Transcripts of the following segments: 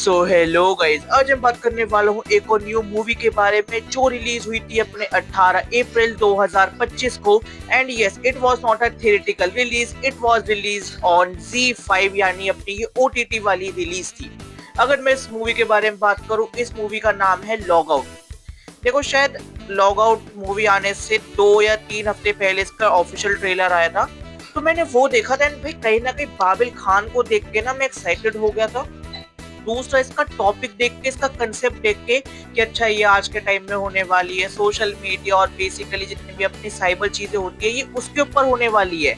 So hello guys, आज मैं बात करने वाला हूँ एक और न्यू मूवी के बारे में जो रिलीज हुई थी अपने 18 अप्रैल 2025 को। And yes, it was not a theoretical release, it was release on Z5, यानी अपनी ये OTT वाली रिलीज थी। अगर मैं इस मूवी के बारे में बात करूँ, इस मूवी का नाम है लॉग आउट। देखो, शायद लॉग आउट मूवी आने से 2 या 3 हफ्ते पहले इसका ऑफिशियल ट्रेलर आया था, तो मैंने वो देखा था। भाई कहीं ना कहीं बाबिल खान को देख के ना मैं एक्साइटेड हो गया था। दूसरा, इसका टॉपिक देख के, इसका कंसेप्ट देख के कि अच्छा ये आज के टाइम में होने वाली है, सोशल मीडिया और बेसिकली जितनी भी अपनी साइबर चीजें होती है ये उसके ऊपर होने वाली है।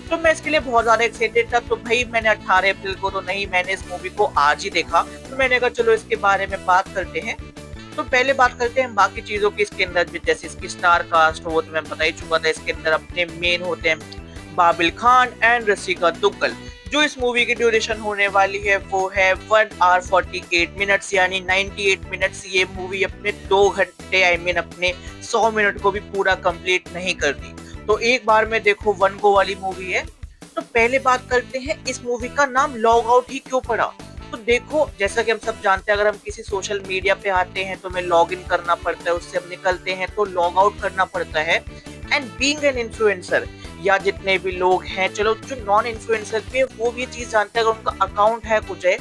तो मैं इसके लिए बहुत ज्यादा एक्साइटेड था। तो भाई मैंने 18 अप्रैल को तो नहीं, मैंने इस मूवी को आज ही देखा। तो मैंने कहा चलो इसके बारे में बात करते हैं। तो पहले बात करते हैं बाकी चीजों की। इसके अंदर भी जैसे इसकी स्टार कास्ट वो तो मैं बता ही चुका था। इसके अंदर अपने मेन होते हैं बाबिल खान एंड रसिका दुग्गल। जो इस मूवी की ड्यूरेशन होने वाली है वो है 1 आवर 48 मिनट्स, यानी 98 मिनट्स। ये मूवी अपने 2 घंटे अपने 100 मिनट को भी पूरा कंप्लीट नहीं करती। तो एक बार में देखो 1 गो वाली मूवी है। तो पहले बात करते हैं इस मूवी का नाम लॉग आउट ही क्यों पड़ा। तो देखो, जैसा कि हम सब जानते हैं, अगर हम किसी सोशल मीडिया पे आते हैं तो हमें लॉग इन करना पड़ता है, उससे हम निकलते हैं तो लॉग आउट करना पड़ता है। एंड बीइंग एन इन्फ्लुएंसर, या जितने भी लोग हैं, चलो जो नॉन इन्फ्लुएंसर भी है वो भी चीज जानते हैं, अगर उनका अकाउंट है कुछ है,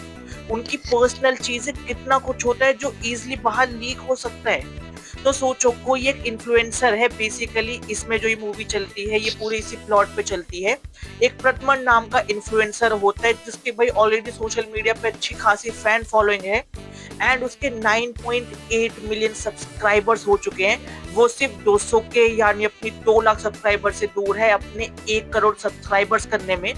उनकी पर्सनल चीजें कितना कुछ होता है जो इजीली बाहर लीक हो सकता है। तो सोचो, कोई एक इन्फ्लुएंसर है, बेसिकली इसमें जो ये मूवी चलती है ये पूरी इसी प्लॉट पे चलती है। एक प्रतमन नाम का इन्फ्लुएंसर होता है जिसके भाई ऑलरेडी सोशल मीडिया पे अच्छी खासी फैन फॉलोइंग है। एंड उसके 9.8 मिलियन सब्सक्राइबर्स हो चुके हैं। वो सिर्फ 200 के यानी अपनी 2 लाख सब्सक्राइबर से दूर है अपने 1 करोड़ सब्सक्राइबर्स करने में।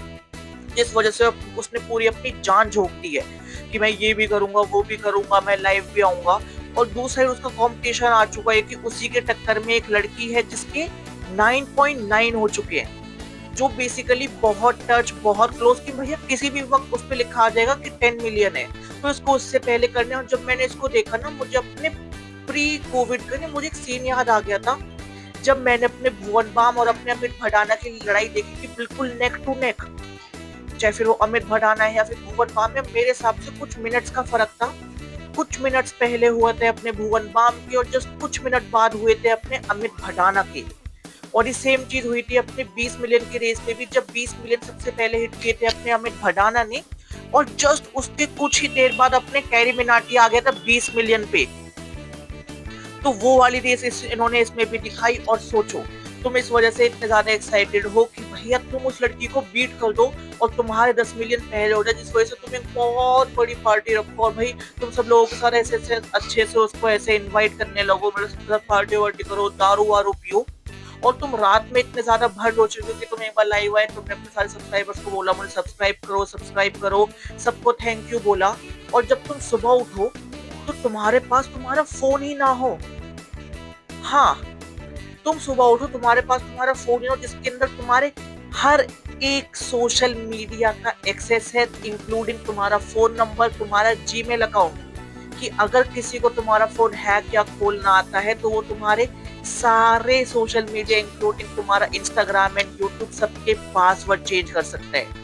जिस वजह से उसने पूरी अपनी जान झोंक दी है कि मैं ये भी करूंगा, वो भी करूंगा, मैं लाइव भी आऊंगा। और दूसरा उसका कंपटीशन आ चुका है कि उसी के टक्कर में एक लड़की है जिसके 9.9 हो चुके हैं, जो बेसिकली बहुत टच, बहुत क्लोज, कि भैया किसी भी वक्त उस पर लिखा आ जाएगा कि 10 मिलियन है। तो इसको उससे पहले करने। और जब मैंने इसको देखा ना, मुझे अपने प्री कोविड का मुझे एक सीन याद आ गया था, जब मैंने अपने भुवन बाम और अपने अमित भटाना की लड़ाई देखी थी, बिल्कुल नेक टू नेक। चाहे फिर वो अमित भटाना है या फिर भुवन बाम है, मेरे हिसाब से कुछ मिनट्स का फर्क था। कुछ मिनट्स पहले हुए थे अपने भुवन बाम के और जस्ट कुछ मिनट बाद हुए थे अपने अमित भटाना के। और ये सेम चीज हुई थी अपने 20 मिलियन की रेस पे भी, जब 20 मिलियन सबसे पहले हिट किए थे अपने अमित भटाना ने, और जस्ट उसके कुछ ही देर बाद अपने कैरी मिनाटी आ गया था 20 मिलियन पे। तो वो वाली रेस इन्होंने इसमें भी दिखाई। और सोचो, तुम इस वजह से इतने ज्यादा एक्साइटेड हो कि भैया तुम उस लड़की को बीट कर दो और तुम्हारे 10 मिलियन पहले हो जाए, जिस वजह से तुम एक बहुत बड़ी पार्टी रखो और भाई तुम सब लोगों के साथ ऐसे अच्छे से उसको ऐसे इनवाइट करने लगो, मतलब पार्टी वार्टी करो, दारू वारू पियो। और तुम रात में इतने ज्यादा भर हो चुके हो कि तुम एक बार लाइव आए, तुमने अपने सारे सब्सक्राइबर्स को बोला मुझे सब्सक्राइब करो, सबको थैंक यू बोला। और जब तुम सुबह उठो तो तुम्हारे पास तुम्हारा फोन ही ना हो। हाँ, तुम सुबह उठो, तुम्हारे पास तुम्हारा फोन ही हो जिसके अंदर तुम्हारे हर एक सोशल मीडिया का एक्सेस है, इंक्लूडिंग तुम्हारा फोन नंबर, तुम्हारा जीमेल अकाउंट। कि अगर किसी को तुम्हारा फोन हैक या खोलना आता है तो वो तुम्हारे सारे सोशल मीडिया इंक्लूडिंग तुम्हारा इंस्टाग्राम एंड यूट्यूब सबके पासवर्ड चेंज कर सकते हैं।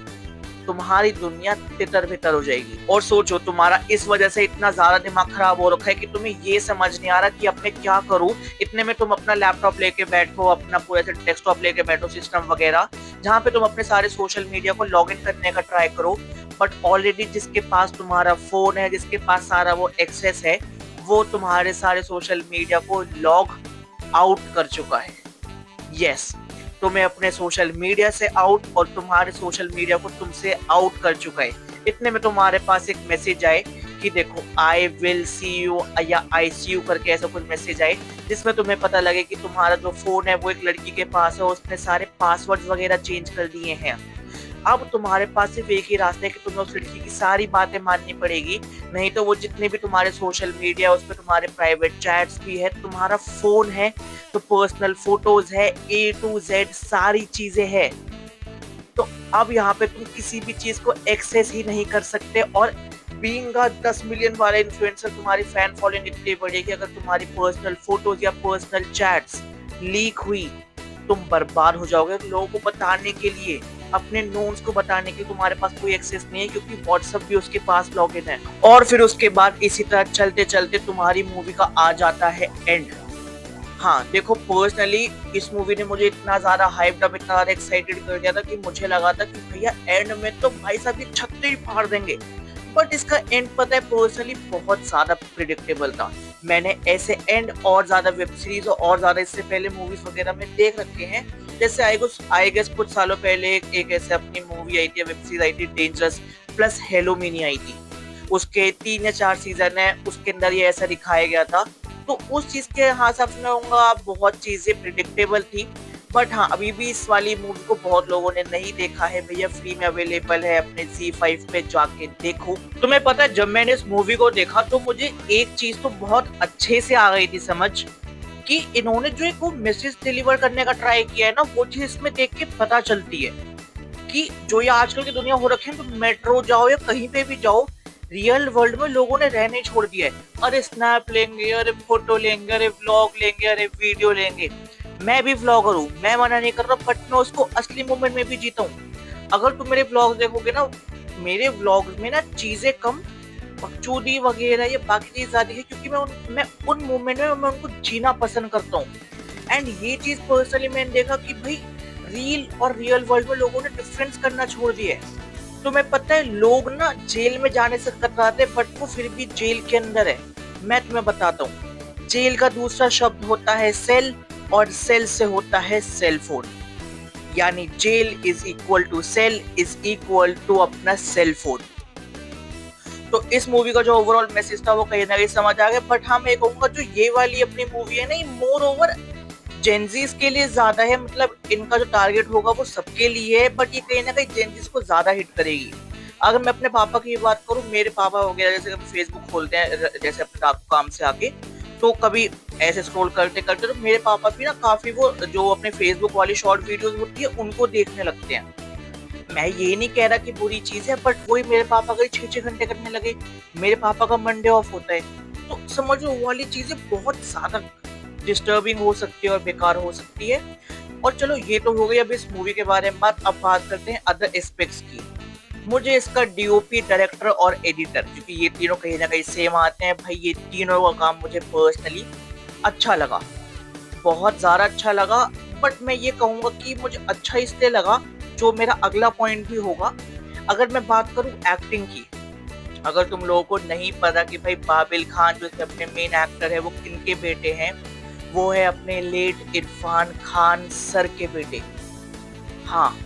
तुम्हारी दुनिया तितर बितर हो जाएगी। और सोचो, तुम्हारा इस वजह से इतना ज्यादा दिमाग खराब हो रखा है कि तुम्हें ये समझ नहीं आ रहा कि अब मैं क्या करूं। इतने में तुम अपना लैपटॉप लेके बैठो, अपना पूरा डेस्कटॉप लेके बैठो, सिस्टम वगैरह, जहाँ पे तुम अपने सारे सोशल मीडिया को लॉग इन करने का ट्राई करो। बट ऑलरेडी जिसके पास तुम्हारा फोन है, जिसके पास सारा वो एक्सेस है, वो तुम्हारे सारे सोशल मीडिया को लॉग आउट कर चुका है। यस, तुम्हें अपने सोशल मीडिया से आउट और तुम्हारे सोशल मीडिया को तुमसे आउट कर चुका है। इतने में तुम्हारे पास एक मैसेज आए कि देखो आई विल सी यू या आई सी यू करके ऐसा कुछ मैसेज आए, जिसमें तुम्हें पता लगे कि तुम्हारा जो फोन है वो एक लड़की के पास है, उसने सारे पासवर्ड वगैरह चेंज कर दिए हैं। अब तुम्हारे पास सिर्फ एक ही रास्ता है कि तुम्हें उस लड़की की सारी बातें माननी पड़ेगी, नहीं तो वो जितने भी तुम्हारे सोशल मीडिया उस पर तुम्हारे प्राइवेट चैट्स भी है, तुम्हारा फोन है तो पर्सनल फोटोज है, A to Z सारी चीजें है। तो अब यहाँ पे तुम किसी भी चीज को एक्सेस ही नहीं कर सकते। और बीइंग अ 10 मिलियन वाला इन्फ्लुएंसर, तुम्हारी फैन फॉलोइंग इतनी बढ़ेगी, अगर तुम्हारी पर्सनल फोटोज या पर्सनल चैट्स लीक हुई तुम बर्बाद हो जाओगे लोगों को बताने के लिए। अपने नोन्स को बताने की तुम्हारे पास कोई एक्सेस नहीं है, क्योंकि व्हाट्सएप भी उसके पास लॉगिन है। और फिर उसके बाद इसी तरह चलते चलते तुम्हारी मूवी का आ जाता है एंड। हाँ देखो, पर्सनली इस मूवी ने मुझे इतना ज्यादा हाइप्ड अप, इतना ज्यादा एक्साइटेड कर दिया था कि मुझे लगा था कि भैया एंड में तो भाई साहब ये छत्ते ही फाड़ देंगे। बट इसका एंड पता है पर्सनली बहुत ज्यादा प्रिडिक्टेबल था। मैंने ऐसे एंड और ज्यादा वेब सीरीज और ज्यादा इससे पहले मूवीज वगैरह में देख रखे हैं। जैसे आई गेस कुछ सालों पहले एक ऐसे अपनी मूवी आई थी, वेब सीरीज आई थी, डेंजरस प्लस हेलो मिनी आई थी। उसके 3 या 4 सीजन है, उसके अंदर ये ऐसा दिखाया गया था। तो उस चीज के हिसाब से मैं कहूँगा बहुत चीजें प्रिडिक्टेबल थी। बट हाँ, अभी भी इस वाली मूवी को बहुत लोगों ने नहीं देखा है। भैया फ्री में अवेलेबल है, अपने ZEE5 पे जाके देखो। तुम्हें पता है जब मैंने इस मूवी को देखा तो मुझे एक चीज तो बहुत अच्छे से आ गई थी समझ, कि इन्होंने जो एक वो मैसेज डिलीवर करने का ट्राई किया है ना, वो चीज इसमें देख के पता चलती है कि जो ये आजकल की दुनिया हो रखी है, तो मेट्रो जाओ या कहीं पे भी जाओ, रियल वर्ल्ड में लोगों ने रहने छोड़ दिया है। अरे स्नैप लेंगे, अरे फोटो लेंगे, अरे व्लॉग लेंगे, अरे वीडियो लेंगे। मैं भी व्लॉगर हूँ, मैं मना नहीं कर रहा, बट मैं उसको असली मोमेंट में भी जीता हूँ। अगर तुम मेरे व्लॉग देखोगे ना, मेरे व्लॉग में ना चीजें कम, बकचोदी वगैरह ये बाकी चीज ज्यादा है, क्योंकि मैं उन मोमेंट में मैं उनको जीना पसंद करता हूँ। एंड ये चीज पर्सनली मैंने देखा कि भाई रील और रियल वर्ल्ड में लोगों ने डिफरेंस करना छोड़ दिया है। तुम्हें पता है लोग ना जेल में जाने से कतराते, बट वो फिर भी जेल के अंदर है। मैं तुम्हें बताता हूँ, जेल का दूसरा शब्द होता है सेल, और सेल से होता है सेल फोन। यानी jail is equal to cell is equal to अपना सेल फोन। तो इस मूवी का जो ओवरऑल मैसेज था वो कहीं ना कहीं समझ आ गया। बट हाँ, मैं कहूंगा जो ये वाली अपनी मूवी है ना, ये मोर ओवर जेनजीज के लिए ज्यादा है। मतलब इनका जो टारगेट होगा वो सबके लिए है, बट ये कहीं ना कहीं जेनजीज को ज्यादा हिट करेगी। अगर मैं अपने पापा की बात करूँ, मेरे पापा वगैरह जैसे कभी फेसबुक खोलते हैं, जैसे अपने काम से आके, तो कभी ऐसे स्क्रॉल करते करते तो मेरे पापा भी ना काफी वो जो अपने फेसबुक वाली शॉर्ट वीडियोस होती है उनको देखने लगते हैं। मैं ये नहीं कह रहा कि बुरी चीज है, बट वही मेरे पापा अगर 6-6 घंटे करने लगे, मेरे पापा का मंडे ऑफ होता है, तो समझो वो वाली चीजें बहुत ज्यादा डिस्टर्बिंग हो सकती है और बेकार हो सकती है। और चलो ये तो हो गई अब इस मूवी के बारे में बात। अब बात करते हैं अदर एस्पेक्ट्स की। मुझे इसका डीओपी, डायरेक्टर और एडिटर, क्योंकि ये तीनों कहीं ना कहीं सेम आते हैं भाई, ये तीनों का काम मुझे पर्सनली अच्छा लगा, बहुत ज्यादा अच्छा लगा। बट मैं ये कहूंगा कि मुझे अच्छा इसलिए लगा, जो मेरा अगला पॉइंट भी होगा। अगर मैं बात करूं एक्टिंग की, अगर तुम लोगों को नहीं पता कि भाई बाबिल खान जो अपने मेन एक्टर है वो किनके बेटे हैं, वो है अपने लेट इरफान खान सर के बेटे। हाँ,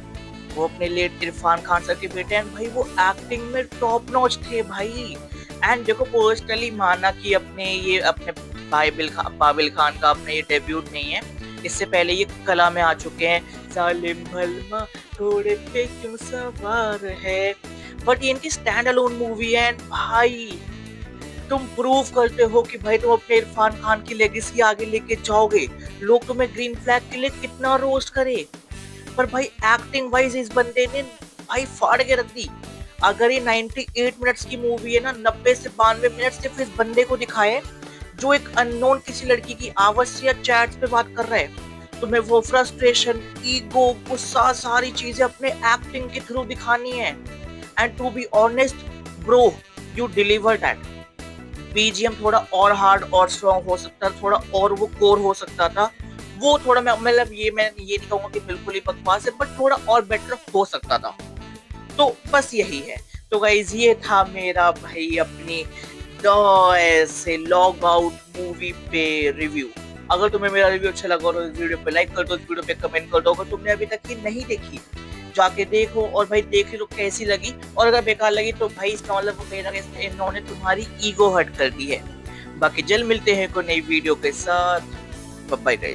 वो अपने लेट इरफान खान सर के बेटे हैं भाई। वो एक्टिंग में टॉप नॉच थे भाई। एंड देखो, पर्सनली माना कि अपने बाबिल खान का अपने ये डेब्यूट नहीं है, इससे पहले ये कला में आ चुके हैं, जालिम भलमा थोड़े पे क्यों सवार है। बट ये इनकी स्टैंड अलोन मूवी है भाई। तुम प्रूव करते हो कि भाई तुम अपने इरफान खान की लेगेसी आगे लेके जाओगे। लोग तुम्हें ग्रीन फ्लैग के लिए कितना रोस्ट करे, पर भाई एक्टिंग वाइज इस बंदे ने भाई फाड़ के रख दी। अगर ये 98 मिनट्स की मूवी है ना, 90 से 92 मिनट सिर्फ इस बंदे को दिखाए जो एक अननोन किसी लड़की की आवाज से या चैट्स पे बात कर रहा है। तुम्हें वो फ्रस्ट्रेशन, ईगो, गुस्सा, सारी चीजें अपने एक्टिंग के थ्रू दिखानी है। And to be honest bro, you deliver that. BGM थोड़ा और हार्ड और स्ट्रॉन्ग हो सकता था, थोड़ा और वो कोर हो सकता था। वो थोड़ा मैं ये नहीं कहूंगा कि बिल्कुल ही बकवास है, बट थोड़ा और बेटर हो सकता था। तो बस यही है। तो गाइज ये था मेरा भाई अपनी से लॉग आउट मूवी पे रिव्यू। अगर तुम्हें मेरा रिव्यू अच्छा लगा तो इस वीडियो पे लाइक कर दो, इस वीडियो पे कमेंट कर दो। अगर तुमने अभी तक ये नहीं देखी, जाके देखो, और भाई देख लो कैसी लगी। और अगर बेकार लगी तो भाई इसका मतलब वो कहीं ना कहीं इन्होंने तुम्हारी ईगो हर्ट कर दी है। बाकी जल्द मिलते हैं कोई नई वीडियो के साथ। Bye bye guys.